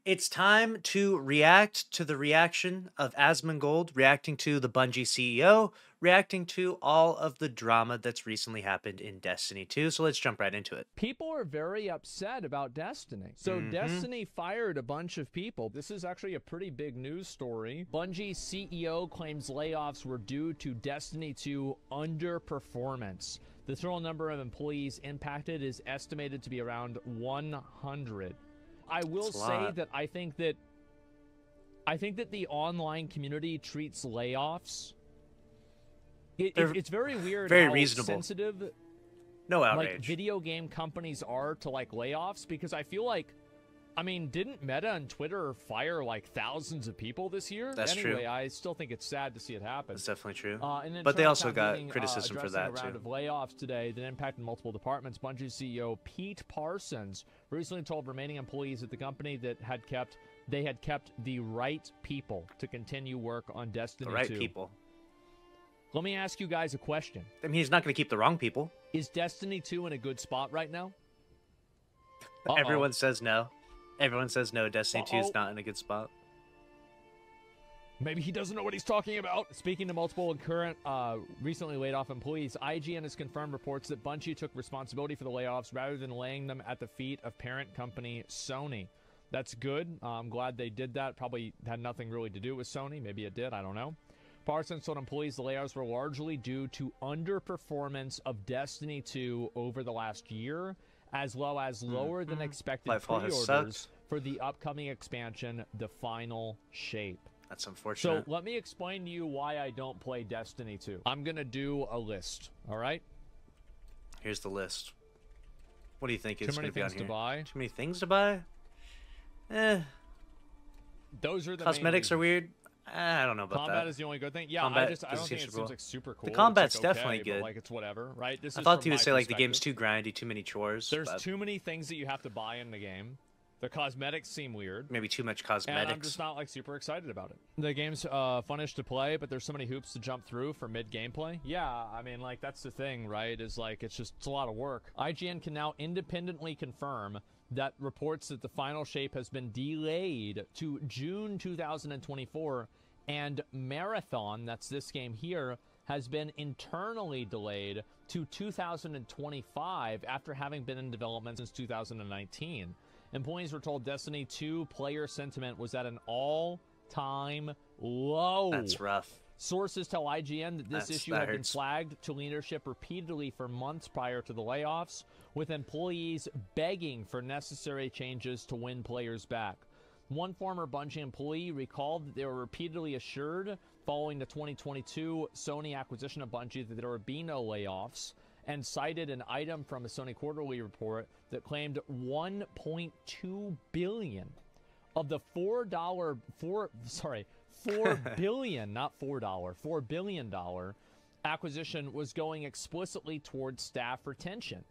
It's time to react to the reaction of Asmongold, reacting to the Bungie CEO, reacting to all of the drama that's recently happened in Destiny 2. So let's jump right into it. People are very upset about Destiny. So Destiny fired a bunch of people. This is actually a pretty big news story. Bungie's CEO claims layoffs were due to Destiny 2 underperformance. The total number of employees impacted is estimated to be around 100. I will say that I think that the online community treats layoffs. It's very weird. Very how reasonable. Sensitive. No outrage. Like video game companies are to like layoffs, because I feel like, I mean, didn't Meta and Twitter fire like thousands of people this year? That's true. Anyway, I still think it's sad to see it happen. That's definitely true. And but they also got criticism for that a round too. of layoffs today that impacted multiple departments. Bungie CEO Pete Parsons recently told remaining employees at the company that they had kept the right people to continue work on Destiny 2. The right people. Let me ask you guys a question. I mean, he's not going to keep the wrong people. Is Destiny 2 in a good spot right now? Everyone says no. Everyone says no. Destiny 2 is not in a good spot. Maybe he doesn't know what he's talking about. Speaking to multiple current, recently laid off employees, IGN has confirmed reports that Bungie took responsibility for the layoffs rather than laying them at the feet of parent company Sony. That's good. I'm glad they did that. Probably had nothing really to do with Sony. Maybe it did. I don't know. Parsons told employees the layoffs were largely due to underperformance of Destiny 2 over the last year, as well as lower than expected pre-orders for the upcoming expansion, The Final Shape. That's unfortunate. So let me explain to you why I don't play Destiny 2. I'm going to do a list, all right? Here's the list. What do you think is going to be on here? Too many things to buy? Too many things to buy? Those are the cosmetics are weird. I don't know about combat that. is the only good thing. Yeah, combat I don't think it seems like super cool. The combat's like, okay, definitely good. But, like, it's whatever, right? I thought he would say like the game's too grindy, too many chores. There's too many things that you have to buy in the game. The cosmetics seem weird. Maybe too much cosmetics. And I'm just not like super excited about it. The game's funnish to play, but there's so many hoops to jump through for mid gameplay. Yeah, I mean, like, that's the thing, right? Is like it's a lot of work. IGN can now independently confirm that reports that The Final Shape has been delayed to June 2024, and Marathon, that's this game here, has been internally delayed to 2025 after having been in development since 2019. Employees were told Destiny 2 player sentiment was at an all-time low. That's rough. Sources tell IGN that this issue had been flagged to leadership repeatedly for months prior to the layoffs, with employees begging for necessary changes to win players back. One former Bungie employee recalled that they were repeatedly assured following the 2022 Sony acquisition of Bungie that there would be no layoffs, and cited an item from a Sony quarterly report that claimed $1.2 billion of the $4 billion, not $4, $4 billion acquisition was going explicitly towards staff retention.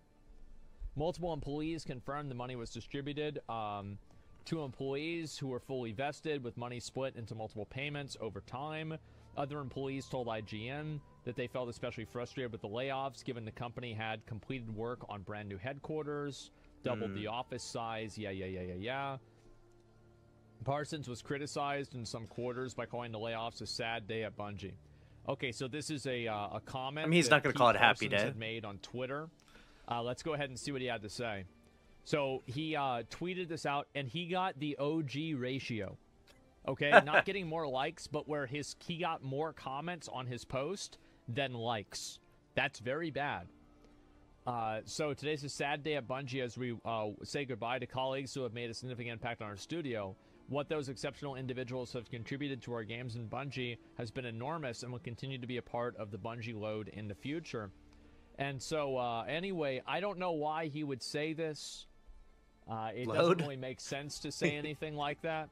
Multiple employees confirmed the money was distributed to employees who were fully vested, with money split into multiple payments over time. Other employees told IGN that they felt especially frustrated with the layoffs, given the company had completed work on brand new headquarters, doubled the office size. Yeah. Parsons was criticized in some quarters by calling the layoffs a sad day at Bungie. Okay, so this is a comment. I mean, he's not going to call it a happy day. Had made on Twitter. Let's go ahead and see what he had to say. So he tweeted this out, and he got the OG ratio. Okay, not getting more likes, but where he got more comments on his post than likes. That's very bad. So today's a sad day at Bungie as we say goodbye to colleagues who have made a significant impact on our studio. What those exceptional individuals have contributed to our games in Bungie has been enormous and will continue to be a part of the Bungie load in the future. And so, anyway, I don't know why he would say this. It doesn't really make sense to say anything like that.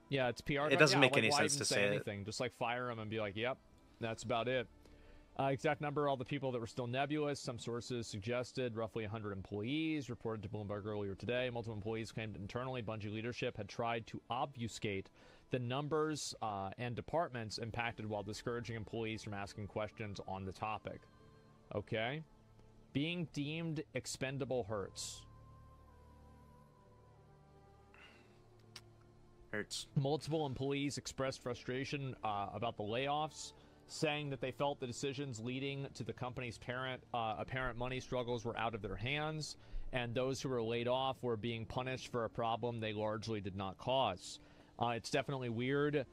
Yeah, it's PR. It doesn't make any sense to say anything. Just like fire him and be like, yep, that's about it. Exact number of all the people that were still nebulous. Some sources suggested roughly 100 employees, reported to Bloomberg earlier today. Multiple employees claimed internally Bungie leadership had tried to obfuscate the numbers and departments impacted while discouraging employees from asking questions on the topic. Okay? Being deemed expendable hurts. Hurts. Multiple employees expressed frustration about the layoffs, saying that they felt the decisions leading to the company's apparent money struggles were out of their hands, and those who were laid off were being punished for a problem they largely did not cause. It's definitely weird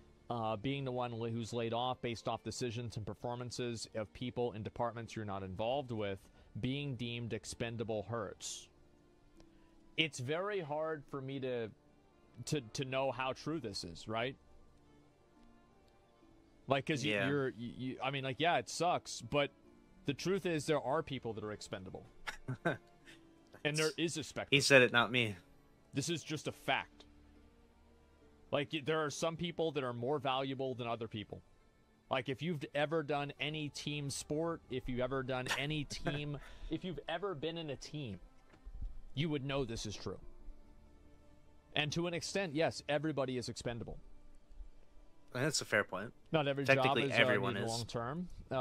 being the one who's laid off based off decisions and performances of people in departments you're not involved with. Being deemed expendable hurts. It's very hard for me to know how true this is, right? Like, because Yeah. I mean, like, yeah, it sucks, but the truth is there are people that are expendable. And there is a spectrum. He said it, not me. This is just a fact. Like, there are some people that are more valuable than other people. Like, if you've ever done any team sport, if you've ever done any team, if you've ever been in a team, you would know this is true. And to an extent, yes, everybody is expendable. That's a fair point. Not every Technically, job is everyone is. long term. The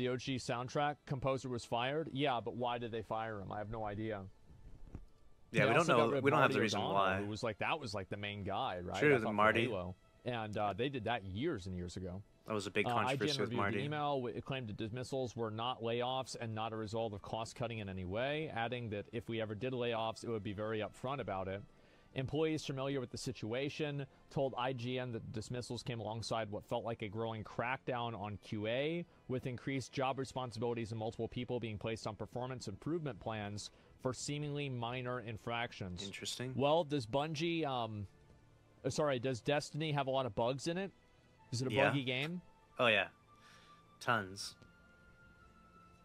OG soundtrack composer was fired. Yeah, but why did they fire him? I have no idea. Yeah, They we don't also got know. rid of We don't have Marty the reason O'Donnell, why. Who was like that was like the main guy, right? True, I thought for Marty. Halo. And they did that years and years ago. That was a big IGN controversy with reviewed Marty. the email. It claimed the dismissals were not layoffs and not a result of cost cutting in any way, adding that if we ever did layoffs, it would be very upfront about it. Employees familiar with the situation told IGN that the dismissals came alongside what felt like a growing crackdown on QA, with increased job responsibilities and multiple people being placed on performance improvement plans for seemingly minor infractions. Interesting. Well, does Bungie, does Destiny have a lot of bugs in it? Is it a buggy game? Oh yeah, tons.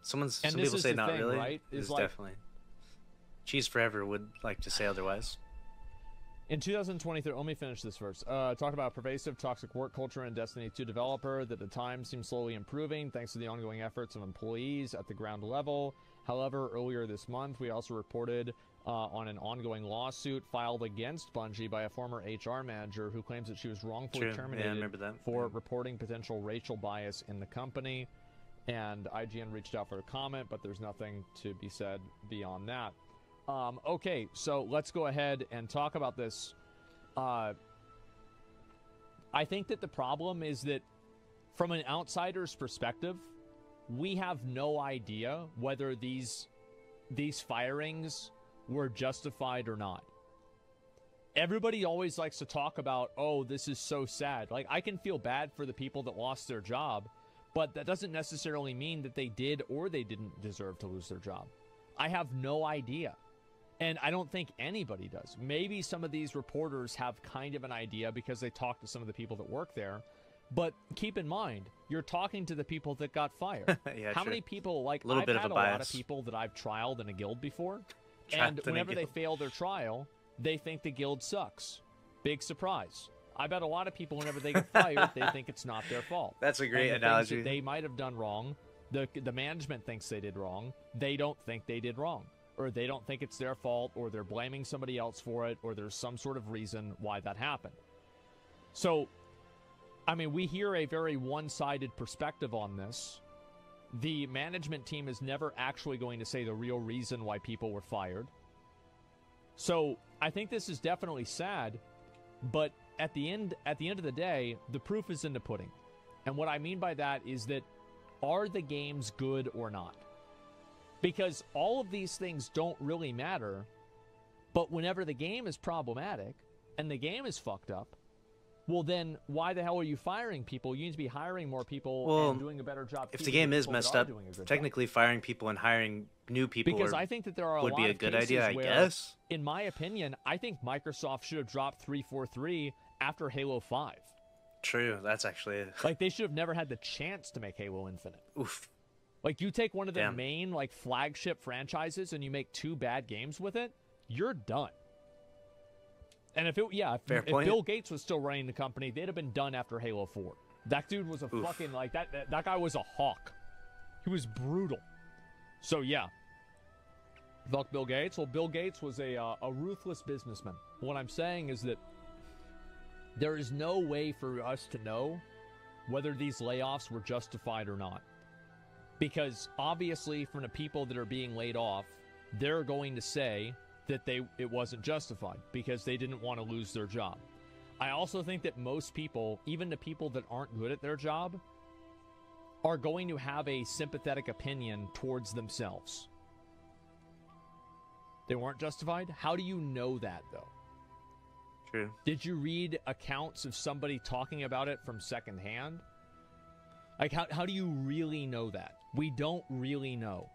Some And people this is say the not thing, really. right? Is It's like- definitely. Cheese Forever would like to say otherwise. In 2023, let me finish this verse. Talk about pervasive toxic work culture in Destiny 2 developer that at times seems slowly improving thanks to the ongoing efforts of employees at the ground level. However, earlier this month, we also reported on an ongoing lawsuit filed against Bungie by a former HR manager who claims that she was wrongfully True. Yeah, I terminated remember that. for Yeah. reporting potential racial bias in the company. And IGN reached out for a comment, but there's nothing to be said beyond that. Okay, so let's go ahead and talk about this. I think that the problem is that from an outsider's perspective, we have no idea whether these firings were justified or not. Everybody always likes to talk about, oh, this is so sad. Like, I can feel bad for the people that lost their job, but that doesn't necessarily mean that they did or they didn't deserve to lose their job. I have no idea. And I don't think anybody does. Maybe some of these reporters have kind of an idea because they talk to some of the people that work there. But keep in mind, you're talking to the people that got fired. Yeah, How true. many people, like, Little I've bit of had a a lot of bias. people that I've trialed in a guild before. Trapped And in a whenever they guild. fail their trial, they think the guild sucks. Big surprise. I bet a lot of people, whenever they get fired, they think it's not their fault. That's a great And the things analogy. that they might have done wrong, the management thinks they did wrong. They don't think they did wrong. Or they don't think it's their fault, or they're blaming somebody else for it, or there's some sort of reason why that happened. So, I mean, we hear a very one-sided perspective on this. The management team is never actually going to say the real reason why people were fired. So, I think this is definitely sad, but at the end of the day, the proof is in the pudding. And what I mean by that is that, are the games good or not? Because all of these things don't really matter, but whenever the game is problematic and the game is fucked up, well then why the hell are you firing people? You need to be hiring more people Well, and doing a better job. If the keeping game is people that messed are up, doing a good job. technically firing people and hiring new people Because I think that there are a would lot be a of good cases idea, I where, guess. in my opinion, I think Microsoft should have dropped 343 after Halo 5. True, that's actually Like, they should have never had the chance to make Halo Infinite. oof. Like, you take one of their Damn. main, like, flagship franchises and you make 2 bad games with it, you're done. And if Fair if point. Bill Gates was still running the company, they'd have been done after Halo 4. That dude was a fucking, like, that guy was a hawk. He was brutal. So, yeah. Fuck Bill Gates. Well, Bill Gates was a ruthless businessman. What I'm saying is that there is no way for us to know whether these layoffs were justified or not. Because obviously, from the people that are being laid off, they're going to say that it wasn't justified because they didn't want to lose their job. I also think that most people, even the people that aren't good at their job, are going to have a sympathetic opinion towards themselves. They weren't justified? How do you know that, though? True. Did you read accounts of somebody talking about it from secondhand? Like, how do you really know that? We don't really know.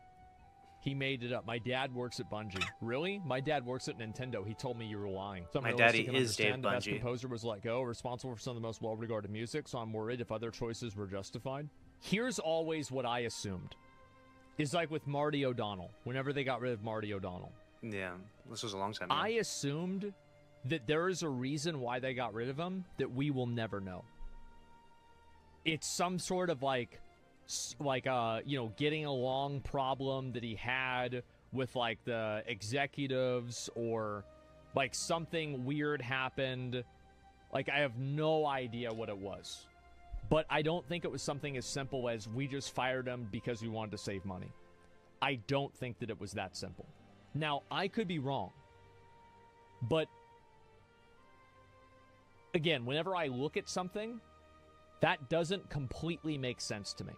He made it up. My dad works at Bungie. Really? My dad works at Nintendo. He told me you were lying. My daddy is Dave the best Bungie. composer was let go, responsible for some of the most well-regarded music, so I'm worried if other choices were justified. Here's always what I assumed. Is like with Marty O'Donnell. Whenever they got rid of Marty O'Donnell. Yeah, this was a long time ago. I assumed that there is a reason why they got rid of him that we will never know. It's some sort of getting along problem that he had with like the executives, or like something weird happened. Like, I have no idea what it was. But I don't think it was something as simple as we just fired him because we wanted to save money. I don't think that it was that simple. Now, I could be wrong. But again, whenever I look at something, that doesn't completely make sense to me.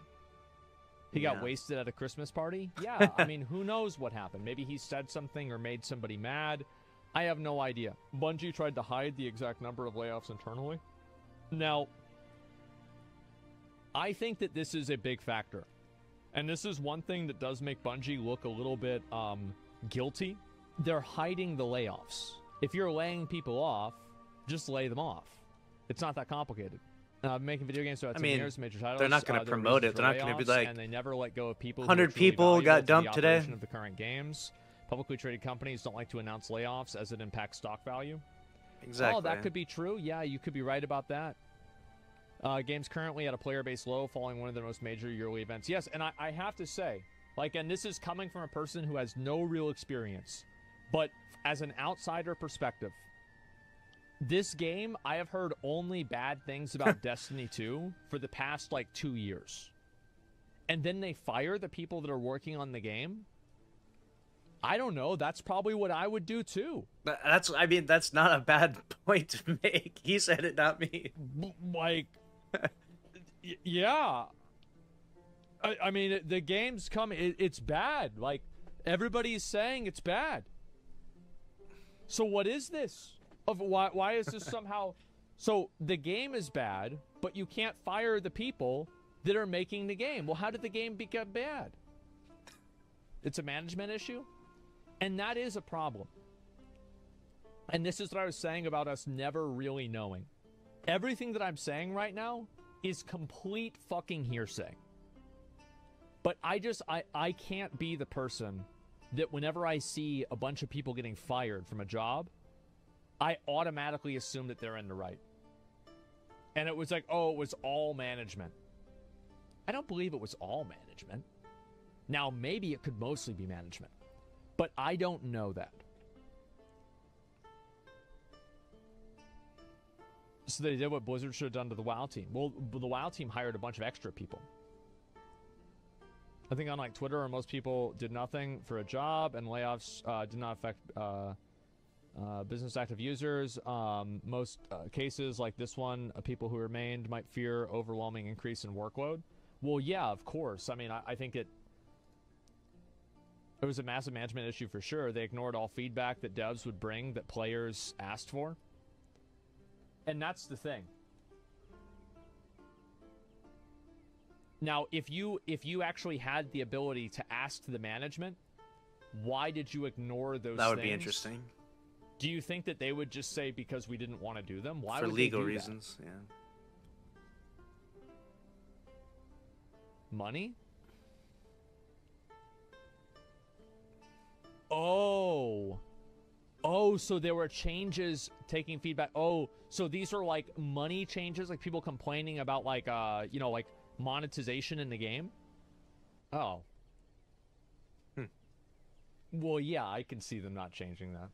He got wasted at a Christmas party? Yeah, I mean, who knows what happened? Maybe he said something or made somebody mad. I have no idea. Bungie tried to hide the exact number of layoffs internally. Now, I think that this is a big factor. And this is one thing that does make Bungie look a little bit guilty. They're hiding the layoffs. If you're laying people off, just lay them off. It's not that complicated. Making video games throughout 10 years, major titles. They're not going to promote it. They're not going to be like, and they never let go of people. 100 people got dumped today. Of the current games. Publicly traded companies don't like to announce layoffs as it impacts stock value. Exactly. Oh, that could be true. Yeah, you could be right about that. Games currently at a player base low, following one of their most major yearly events. Yes, and I have to say, like, and this is coming from a person who has no real experience, but as an outsider perspective, this game, I have heard only bad things about Destiny 2 for the past, 2 years. And then they fire the people that are working on the game? I don't know. That's probably what I would do, too. That's not a bad point to make. He said it, not me. Yeah. I mean, the game's coming. It's bad. Like, everybody's saying it's bad. So what is this? Why is this somehow... So the game is bad, but you can't fire the people that are making the game. Well, how did the game become bad? It's a management issue? And that is a problem. And this is what I was saying about us never really knowing. Everything that I'm saying right now is complete fucking hearsay. But I can't be the person that whenever I see a bunch of people getting fired from a job, I automatically assume that they're in the right. And it was like, oh, it was all management. I don't believe it was all management. Now, maybe it could mostly be management. But I don't know that. So they did what Blizzard should have done to the WoW team. Well, the WoW team hired a bunch of extra people. I think on Twitter, most people did nothing for a job, and layoffs did not affect business active users. Most cases like this one, people who remained might fear overwhelming increase in workload. Well, yeah, of course. I mean, I think it was a massive management issue for sure. They ignored all feedback that devs would bring that players asked for. And that's the thing. Now, if you actually had the ability to ask the management, why did you ignore those things? That would be interesting. Do you think that they would just say because we didn't want to do them? Why for would legal they do reasons, that? yeah. Money? Oh, so there were changes taking feedback. Oh, so these are like money changes, like people complaining about like monetization in the game. Oh. Well, yeah, I can see them not changing that.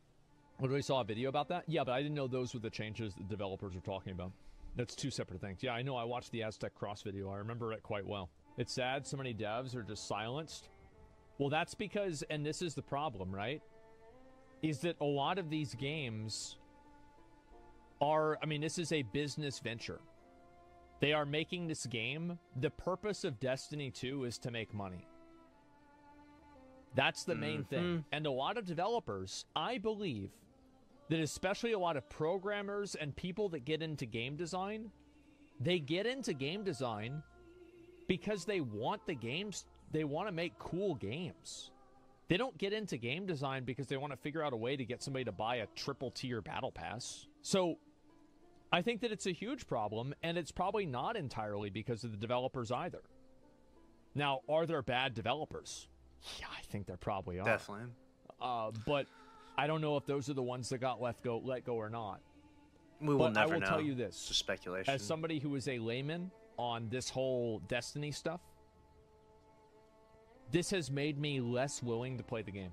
What, we saw a video about that? Yeah, but I didn't know those were the changes the developers were talking about. That's two separate things. Yeah, I know. I watched the Aztec Cross video. I remember it quite well. It's sad so many devs are just silenced. Well, that's because, and this is the problem, right? Is that a lot of these games are, I mean, this is a business venture. They are making this game. The purpose of Destiny 2 is to make money. That's the main thing. And a lot of developers, I believe, that especially a lot of programmers and people that get into game design, they get into game design because they want the games, they want to make cool games. They don't get into game design because they want to figure out a way to get somebody to buy a triple tier battle pass. So I think that it's a huge problem, and it's probably not entirely because of the developers either. Now, are there bad developers? Yeah, I think there probably are. Definitely. But I don't know if those are the ones that got let go or not. We will never know. I will tell you this. It's just speculation. As somebody who is a layman on this whole Destiny stuff, this has made me less willing to play the game.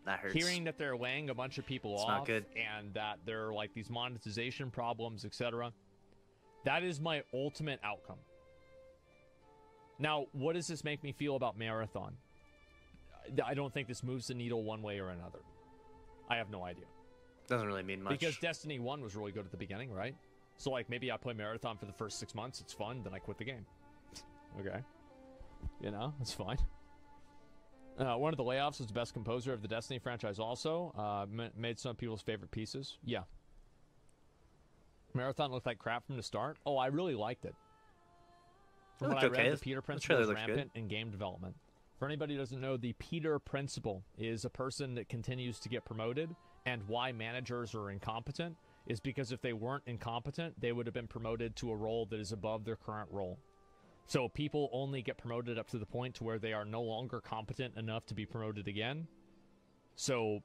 That hurts. Hearing that they're laying a bunch of people off, not good. and that there are like these monetization problems, etc., that is my ultimate outcome. Now, what does this make me feel about Marathon? I don't think this moves the needle one way or another. I have no idea. Doesn't really mean much. Because Destiny 1 was really good at the beginning, right? So, like, maybe I play Marathon for the first 6 months, it's fun, then I quit the game. Okay. You know, it's fine. One of the layoffs was the best composer of the Destiny franchise also. Made some of people's favorite pieces. Yeah. Marathon looked like crap from the start. Oh, I really liked it. From what I read, the Peter Principle is rampant in game development. For anybody who doesn't know, the Peter Principle is a person that continues to get promoted, and why managers are incompetent is because if they weren't incompetent, they would have been promoted to a role that is above their current role. So people only get promoted up to the point to where they are no longer competent enough to be promoted again. So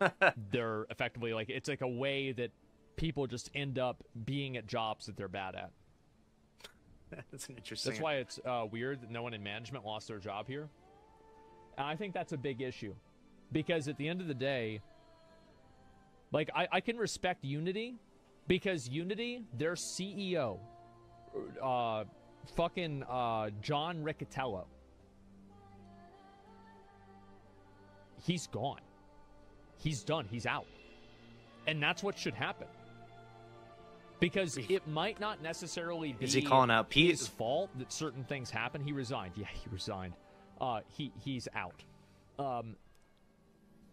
they're effectively like, it's like a way that people just end up being at jobs that they're bad at. That's an interesting. That's why it's weird that no one in management lost their job here. And I think that's a big issue. Because at the end of the day, like, I can respect Unity, because Unity, their CEO, John Riccatello, he's gone. He's done. He's out. And that's what should happen. Because it might not necessarily be Is he calling out Pete? his fault that certain things happen. He resigned. Yeah, he resigned. He's out.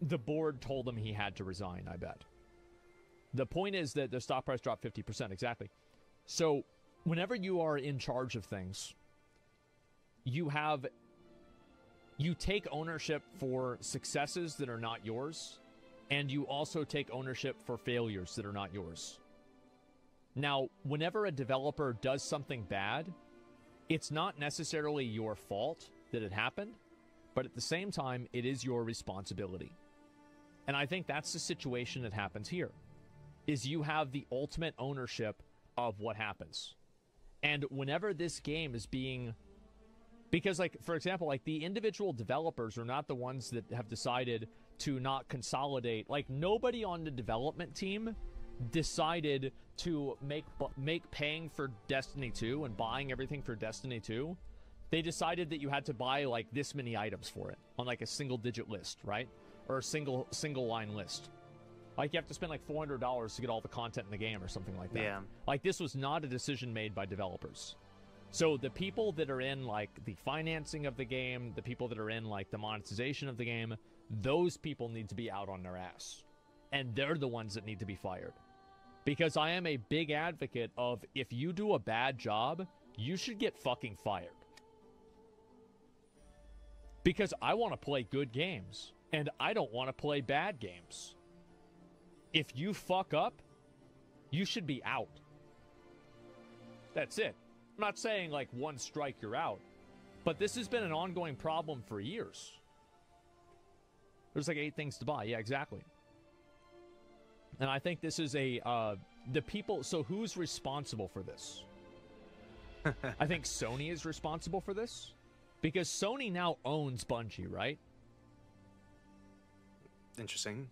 The board told him he had to resign, I bet. The point is that the stock price dropped 50%, exactly. So whenever you are in charge of things, you take ownership for successes that are not yours, and you also take ownership for failures that are not yours. Now, whenever a developer does something bad, it's not necessarily your fault that it happened, but at the same time, it is your responsibility. And I think that's the situation that happens here, is you have the ultimate ownership of what happens. And whenever this game is being... Because, like, for example, like, the individual developers are not the ones that have decided to not consolidate. Like, nobody on the development team decided to make paying for Destiny 2 and buying everything for Destiny 2. They decided that you had to buy, like, this many items for it on, like, a single-digit list, right? Or a single-line list. Like, you have to spend, like, $400 to get all the content in the game or something like that. Yeah. Like, this was not a decision made by developers. So the people that are in, like, the financing of the game, the people that are in, like, the monetization of the game, those people need to be out on their ass. And they're the ones that need to be fired. Because I am a big advocate of, if you do a bad job, you should get fucking fired. Because I want to play good games, and I don't want to play bad games. If you fuck up, you should be out. That's it. I'm not saying, like, one strike, you're out. But this has been an ongoing problem for years. There's, like, 8 things to buy. Yeah, exactly. And I think this is the people... So who's responsible for this? I think Sony is responsible for this. Because Sony now owns Bungie, right? Interesting.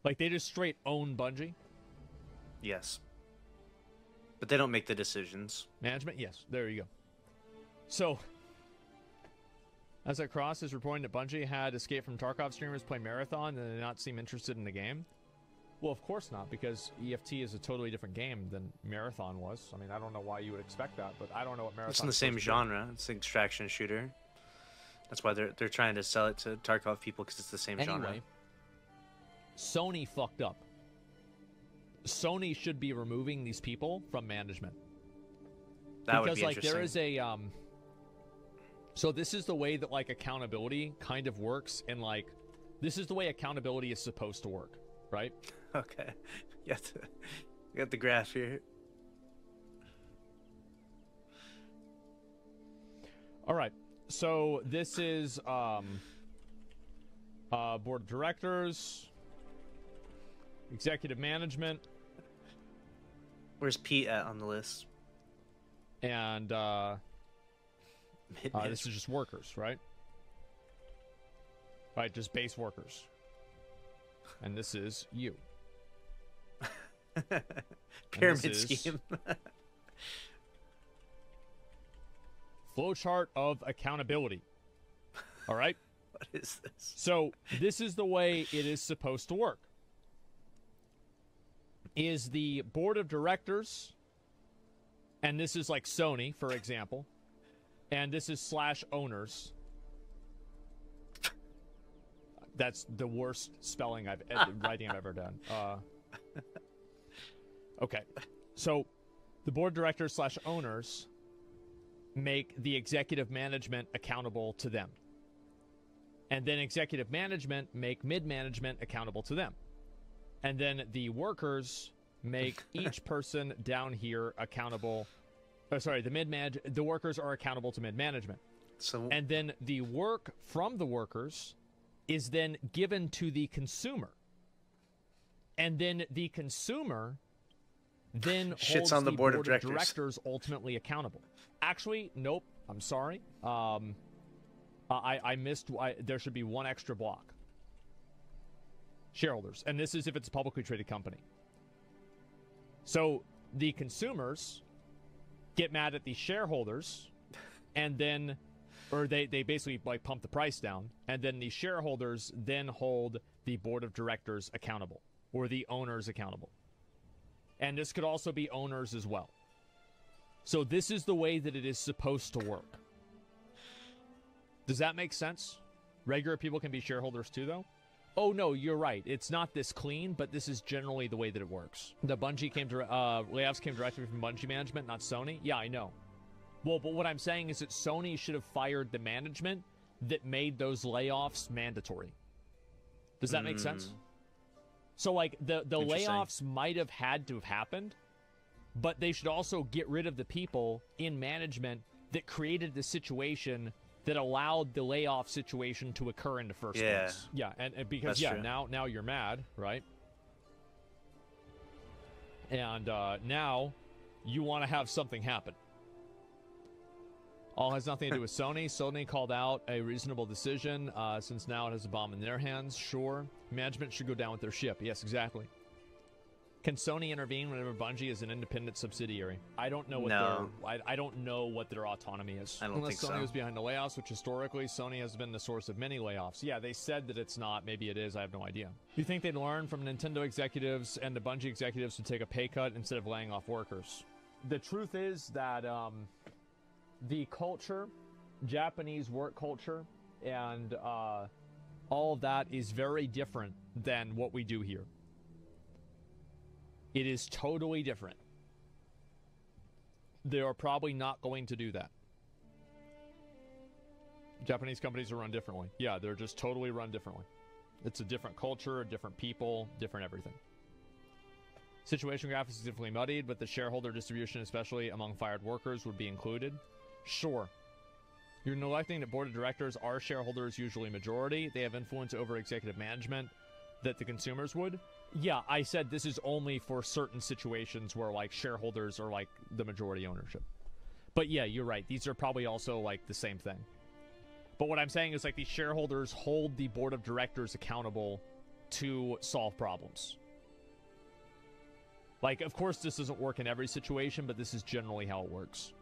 Like, they just straight own Bungie? Yes. But they don't make the decisions. Management? Yes. There you go. So, as that Cross is reporting that Bungie had escaped from Tarkov streamers play Marathon and did not seem interested in the game. Well, of course not, because EFT is a totally different game than Marathon was. I mean, I don't know why you would expect that, but I don't know what Marathon. It's in the same genre. It's an extraction shooter. That's why they're trying to sell it to Tarkov people, because it's the same genre. Anyway, Sony fucked up. Sony should be removing these people from management. That would because be like interesting. there is a so this is the way that like accountability kind of works, and like this is the way accountability is supposed to work, right? Okay. You got the graph here. All right. So this is board of directors, executive management, Where's Pete at on the list? and this is just workers, right? Right, just base workers. And this is you. Pyramid is- scheme. Flowchart of accountability. All right? What is this? So this is the way it is supposed to work. Is the board of directors, and this is like Sony, for example, and this is /owners. That's the worst spelling writing I've ever done. Okay, so the board of directors /owners make the executive management accountable to them. And then executive management make mid-management accountable to them. And then the workers make each person down here accountable. Oh, sorry, the workers are accountable to mid-management. So And then the work from the workers is then given to the consumer. And then the consumer then Shits holds on the the board of directors. ultimately accountable. Actually, nope. I'm sorry. I missed. There should be one extra block. Shareholders. And this is if it's a publicly traded company. So the consumers get mad at the shareholders, and then, or they basically like pump the price down, and then the shareholders then hold the board of directors accountable, or the owners accountable. And this could also be owners as well. So this is the way that it is supposed to work. Does that make sense? Regular people can be shareholders too, though? Oh, no, you're right. It's not this clean, but this is generally the way that it works. The Bungie layoffs came directly from Bungie management, not Sony. Yeah, I know. Well, but what I'm saying is that Sony should have fired the management that made those layoffs mandatory. Does that make sense? So, like, the layoffs might have had to have happened, but they should also get rid of the people in management that created the situation that allowed the layoff situation to occur in the first place. Yeah, and because, That's true. now you're mad, right? And now you want to have something happen. All has nothing to do with Sony. Sony called out a reasonable decision since now it has a bomb in their hands. Sure. Management should go down with their ship. Yes, exactly. Can Sony intervene whenever Bungie is an independent subsidiary? I don't know what I don't know what their autonomy is. I don't Unless think Sony so. was behind the layoffs, which historically Sony has been the source of many layoffs. Yeah, they said that it's not. Maybe it is. I have no idea. You think they'd learn from Nintendo executives and the Bungie executives to take a pay cut instead of laying off workers? The truth is that the culture, Japanese work culture, and all of that is very different than what we do here. It is totally different. They are probably not going to do that. Japanese companies are run differently. Yeah, they're just totally run differently. It's a different culture, different people, different everything. Situation graph is significantly muddied, but the shareholder distribution, especially among fired workers, would be included. Sure. You're neglecting that board of directors are shareholders, usually majority. They have influence over executive management that the consumers would. Yeah, I said this is only for certain situations where, like, shareholders are, like, the majority ownership. But yeah, you're right. These are probably also, like, the same thing. But what I'm saying is, like, the shareholders hold the board of directors accountable to solve problems. Like, of course, this doesn't work in every situation, but this is generally how it works.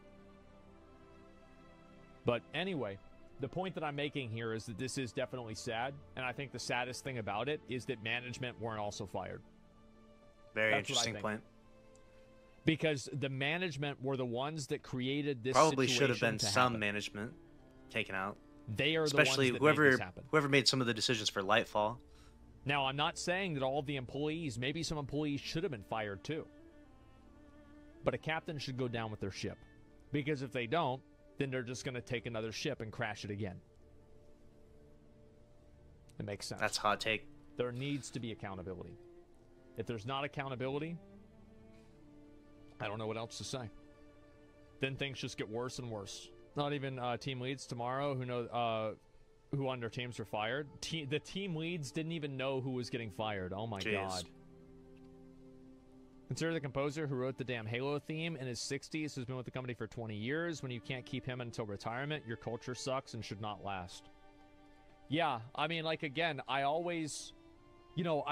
But anyway, the point that I'm making here is that this is definitely sad, and I think the saddest thing about it is that management weren't also fired. Very That's what I interesting think. point. Because the management were the ones that created this Probably should have situation been to some happen. management taken out. They are the Especially ones that made this whoever happen. whoever made some of the decisions for Lightfall. Now, I'm not saying that all of the employees, maybe some employees should have been fired too. But a captain should go down with their ship. Because if they don't, then they're just going to take another ship and crash it again. It makes sense. That's a hot take. There needs to be accountability. If there's not accountability, I don't know what else to say. Then things just get worse and worse. Not even team leads tomorrow who on their teams were fired. The team leads didn't even know who was getting fired. Oh my god. Consider the composer who wrote the damn Halo theme in his 60s, who's been with the company for 20 years. When you can't keep him until retirement, your culture sucks and should not last. Yeah, I mean, like, again, I always, you know,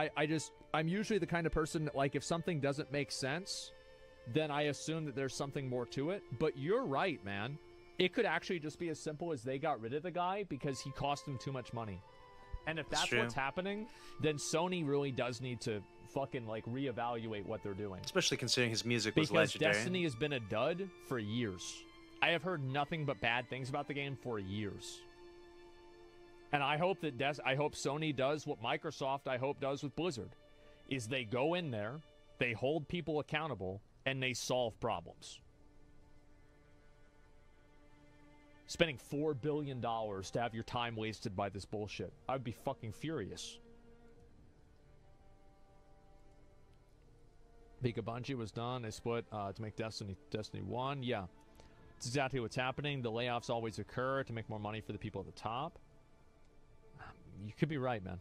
I'm usually the kind of person that, like, if something doesn't make sense, then I assume that there's something more to it. But you're right, man. It could actually just be as simple as they got rid of the guy because he cost them too much money. And if that's what's happening, then Sony really does need to fucking, like, reevaluate what they're doing. Especially considering his music was because legendary. Destiny has been a dud for years. I have heard nothing but bad things about the game for years. And I hope that I hope Sony does what Microsoft, I hope, does with Blizzard. Is they go in there, they hold people accountable, and they solve problems. Spending $4 billion to have your time wasted by this bullshit. I would be fucking furious. Because Bungie was done. They split to make Destiny 1. Yeah. It's exactly what's happening. The layoffs always occur to make more money for the people at the top. You could be right, man.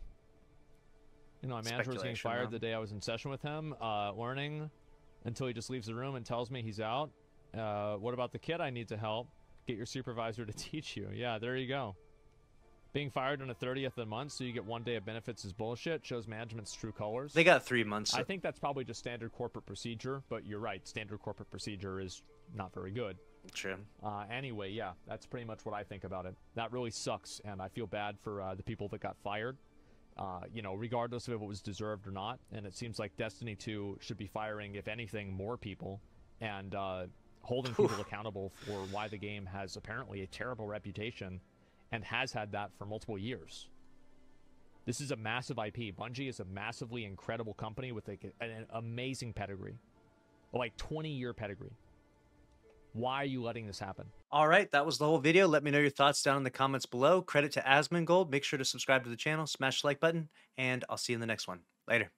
You know, my manager was getting fired the day I was in session with him, learning until he just leaves the room and tells me he's out. What about the kid I need to help? Get your supervisor to teach you. Yeah, there you go. Being fired on the 30th of the month so you get 1 day of benefits is bullshit. Shows management's true colors. They got 3 months. I think that's probably just standard corporate procedure, but you're right. Standard corporate procedure is not very good. True. Anyway, yeah, that's pretty much what I think about it. That really sucks, and I feel bad for the people that got fired, you know, regardless of if it was deserved or not. And it seems like Destiny 2 should be firing, if anything, more people, and holding people accountable for why the game has apparently a terrible reputation and has had that for multiple years. This is a massive IP. Bungie is a massively incredible company with like an amazing pedigree. Like 20-year pedigree. Why are you letting this happen? All right, that was the whole video. Let me know your thoughts down in the comments below. Credit to Asmongold. Make sure to subscribe to the channel, smash the like button, and I'll see you in the next one. Later.